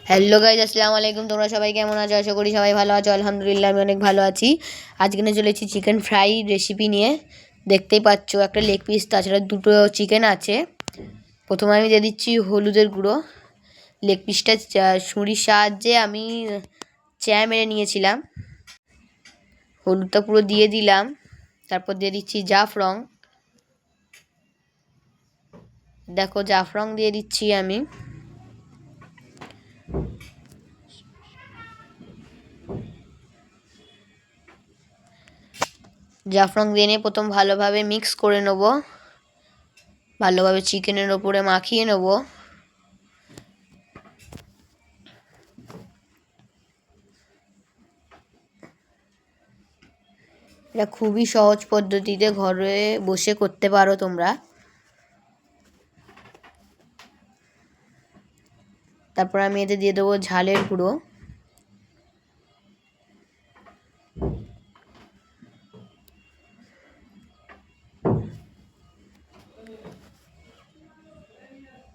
Hello guys, আসসালামু আলাইকুম। তোমরা সবাই কেমন আছো? আশা করি সবাই ভালো আছো। আলহামদুলিল্লাহ আমি অনেক ভালো আছি। আজকে নিয়ে চলেছি চিকেন ফ্রাই রেসিপি নিয়ে। দেখতেই পাচ্ছ একটা লেগ পিস, তাছাড়া দুটো চিকেন আছে। প্রথমে আমি দিয়ে দিচ্ছি হলুদের গুঁড়ো। লেগ পিসটা ছুরির সাহায্যে আমি মেরে নিয়েছিলাম। হলুদটা পুরো দিয়ে দিলাম। তারপর দিয়ে দিচ্ছি জাফরং। দেখো, জাফরং দিয়ে দিচ্ছি আমি। জাফরং দিয়ে নিয়ে প্রথম ভালোভাবে মিক্স করে নেব, ভালোভাবে চিকেনের ওপরে মাখিয়ে নেব। এটা খুবই সহজ পদ্ধতিতে ঘরে বসে করতে পারো তোমরা। তারপর আমি এতে দিয়ে দেবো ঝালের গুঁড়ো।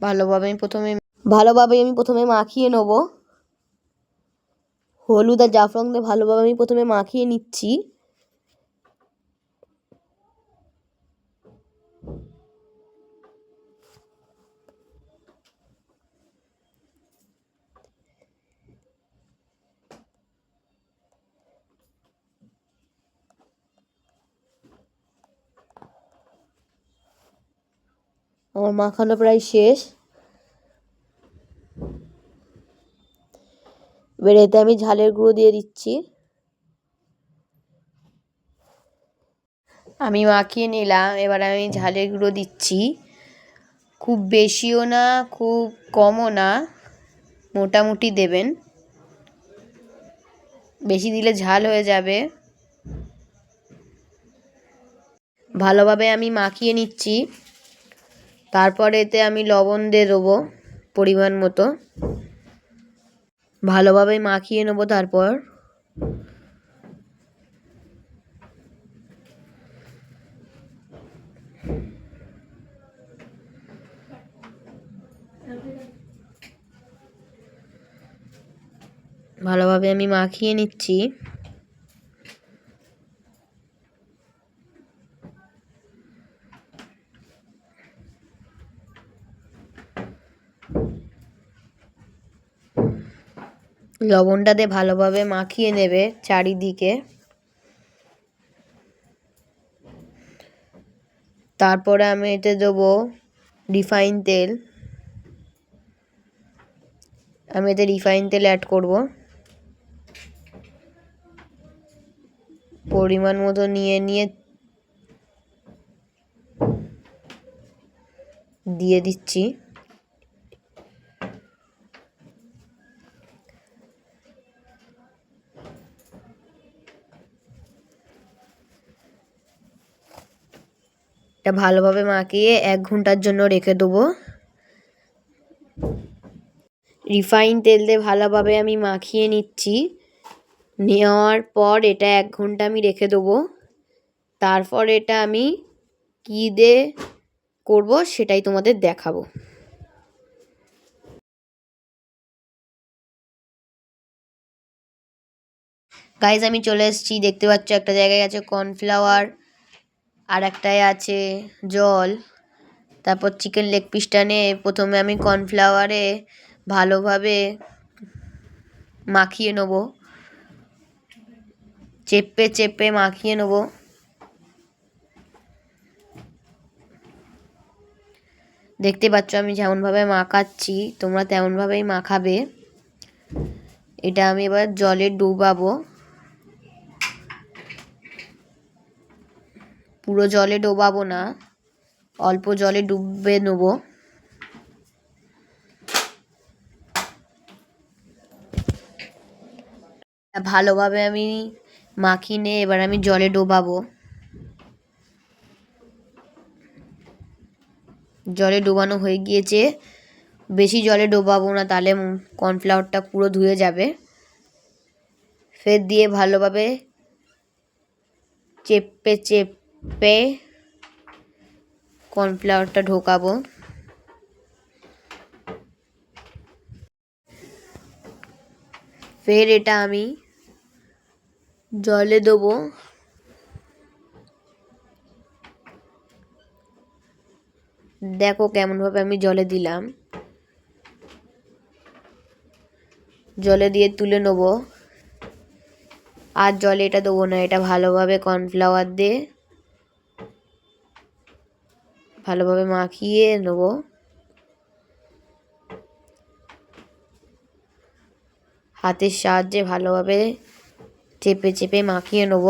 ভালোভাবে আমি প্রথমে মাখিয়ে নেব। হলুদ আর জাফরং দিয়ে ভালোভাবে আমি প্রথমে মাখিয়ে নিচ্ছি। আমার মাখানো প্রায় শেষ। এবার এতে আমি ঝালের গুঁড়ো দিয়ে দিচ্ছি। আমি মাখিয়ে নিলাম, এবার আমি ঝালের গুঁড়ো দিচ্ছি। খুব বেশিও না, খুব কমও না, মোটামুটি দেবেন। বেশি দিলে ঝাল হয়ে যাবে। ভালোভাবে আমি মাখিয়ে নিচ্ছি। তারপর এতে আমি লবণ দিয়ে দেবো পরিমাণ মতো। ভালোভাবে মাখিয়ে নেব। তারপর ভালোভাবে আমি মাখিয়ে নিচ্ছি। লবণটা দিয়ে ভালোভাবে মাখিয়ে নেবে চারিদিকে। তারপরে আমি এতে দেবো রিফাইন তেল। আমি এতে রিফাইন তেল অ্যাড করব পরিমাণ মতো নিয়ে দিয়ে দিচ্ছি। এটা ভালোভাবে মাখিয়ে 1 ঘন্টার জন্য রেখে দেবো। রিফাইন তেল দিয়ে ভালোভাবে আমি মাখিয়ে নিচ্ছি। নেওয়ার পর এটা 1 ঘন্টা আমি রেখে দেবো। তারপর এটা আমি কী দিয়ে করব সেটাই তোমাদের দেখাবো। গাইজ, আমি চলে এসেছি। দেখতে পাচ্ছ একটা জায়গায় আছে কর্নফ্লাওয়ার, আর একটায় আছে জল। তারপর চিকেন লেগ পিসটা নিয়ে প্রথমে আমি কর্নফ্লাওয়ারে ভালোভাবে মাখিয়ে নেব, চেপে চেপে মাখিয়ে নেব। দেখতে পাচ্ছ আমি যেমনভাবে মাখাচ্ছি, তোমরা তেমনভাবেই মাখাবে। এটা আমি এবার জলে ডুবাবো। পুরো জলে ডোবাবো না, অল্প জলে ডুবিয়ে নেব। ভালোভাবে আমি মাখিয়ে নিয়ে এবার আমি জলে ডোবাবো। জলে ডোবানো হয়ে গিয়েছে। বেশি জলে ডোবাবো না, তাহলে কর্নফ্লাওয়ারটা পুরো ধুয়ে যাবে। ফের দিয়ে ভালোভাবে চেপে চেপে কর্নফ্লাওয়ারটা ঢোকাবো। ফের এটা আমি জলে দেবো। দেখো কেমনভাবে আমি জলে দিলাম। জলে দিয়ে তুলে নেব। আর জলে এটা দেবো না, এটা ভালোভাবে কর্নফ্লাওয়ার দিয়ে ভালোভাবে মাখিয়ে নেব। হাতের সাহায্যে ভালোভাবে চেপে চেপে মাখিয়ে নেব।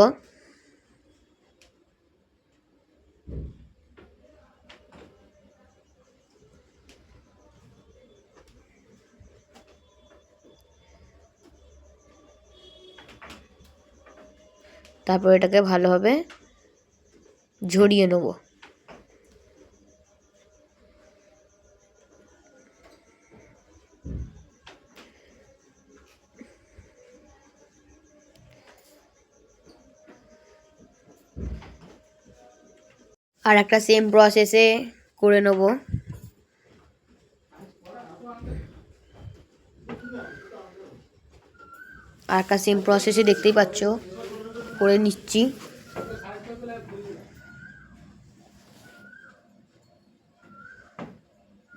তারপর এটাকে ভালোভাবে ঝরিয়ে নেব। আর একটা সেম প্রসেসে করে নেব। আর একটা সেম প্রসেসে দেখতেই পাচ্ছ করে নিচ্ছি।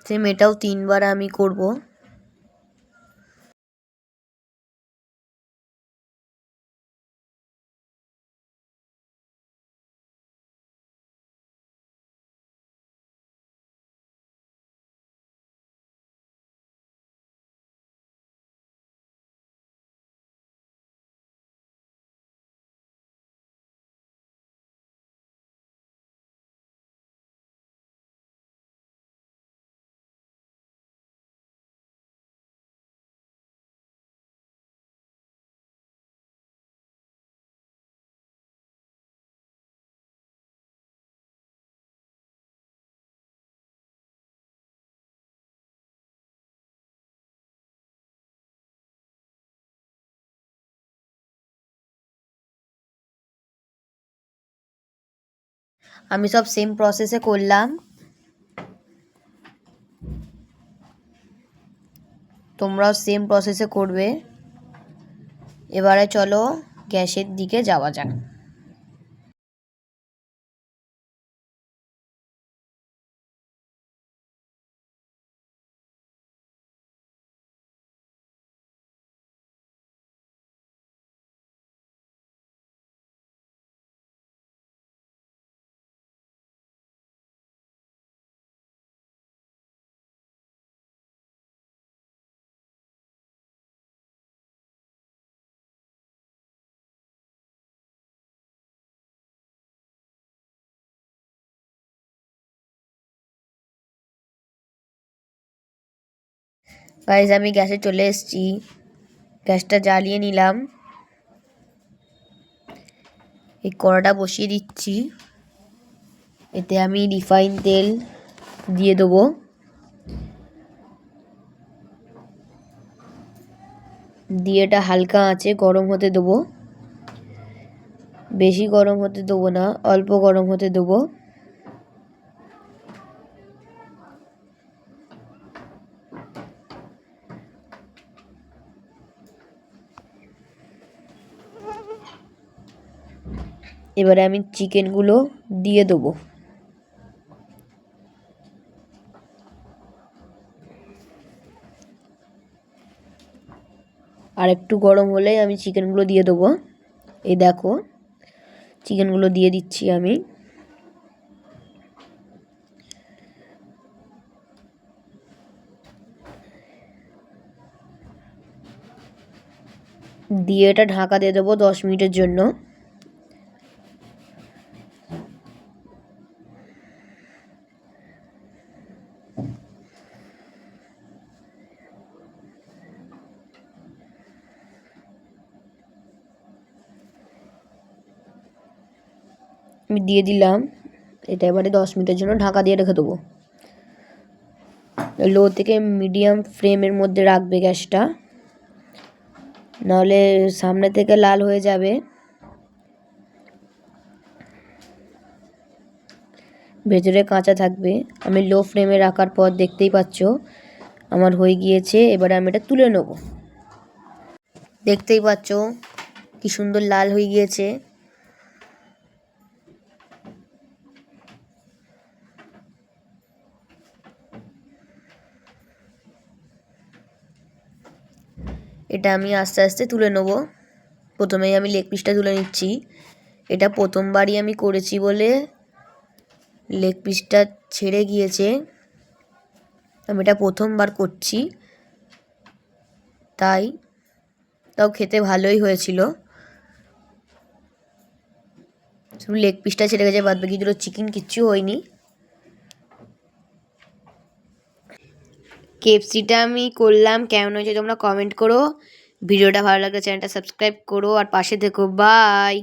সেম এটাও 3বার আমি করব। আমি সব সেম প্রসেসে করলাম, তোমরাও সেম প্রসেসে করবে। এবারে চলো গ্যাসের দিকে যাওয়া যাক। গাইস আমি গ্যাসে চলে এসেছি, গ্যাসটা জ্বালিয়ে নিলাম। এই কড়াটা বসিয়ে দিচ্ছি, এতে আমি রিফাইন তেল দিয়ে দেবো। দিয়ে এটা হালকা আঁচে গরম হতে দেবো, বেশি গরম হতে দেবো না, অল্প গরম হতে দেবো। এবারে আমি চিকেনগুলো দিয়ে দেবো। আর একটু গরম হলেই আমি চিকেনগুলো দিয়ে দেবো। এই দেখো চিকেনগুলো দিয়ে দিচ্ছি আমি। দিয়ে এটা ঢাকা দিয়ে দেবো 10 মিনিটের জন্য। আমি দিয়ে দিলাম, এটা এবারে 10 মিনিটের জন্য ঢাকা দিয়ে রেখে দেবো। লো থেকে মিডিয়াম ফ্লেমের মধ্যে রাখবে গ্যাসটা, নাহলে সামনে থেকে লাল হয়ে যাবে। ভেতরে কাঁচা থাকবে। আমি লো ফ্লেমে রাখার পর দেখতেই পাচ্ছ আমার হয়ে গিয়েছে। এবারে আমি এটা তুলে নেব। দেখতেই পাচ্ছ কি সুন্দর লাল হয়ে গিয়েছে। এটা আমি আস্তে আস্তে তুলে নেব। প্রথমেই আমি লেগ পিসটা তুলে নিচ্ছি। এটা প্রথমবারই আমি করেছি বলে লেগ পিসটা ছেড়ে গিয়েছে। আমি এটা প্রথমবার করছি, তাও খেতে ভালোই হয়েছিল। শুধু লেগ পিসটা ছেড়ে গেছে, বাদ বাকি দুটো চিকেন কিচ্ছু হয়নি। কেএফসিটা আমি করলাম, কেমন হয়েছে তোমরা কমেন্ট করো। ভিডিওটা ভালো লাগলে চ্যানেলটা সাবস্ক্রাইব করো আর পাশে থেকো। বাই।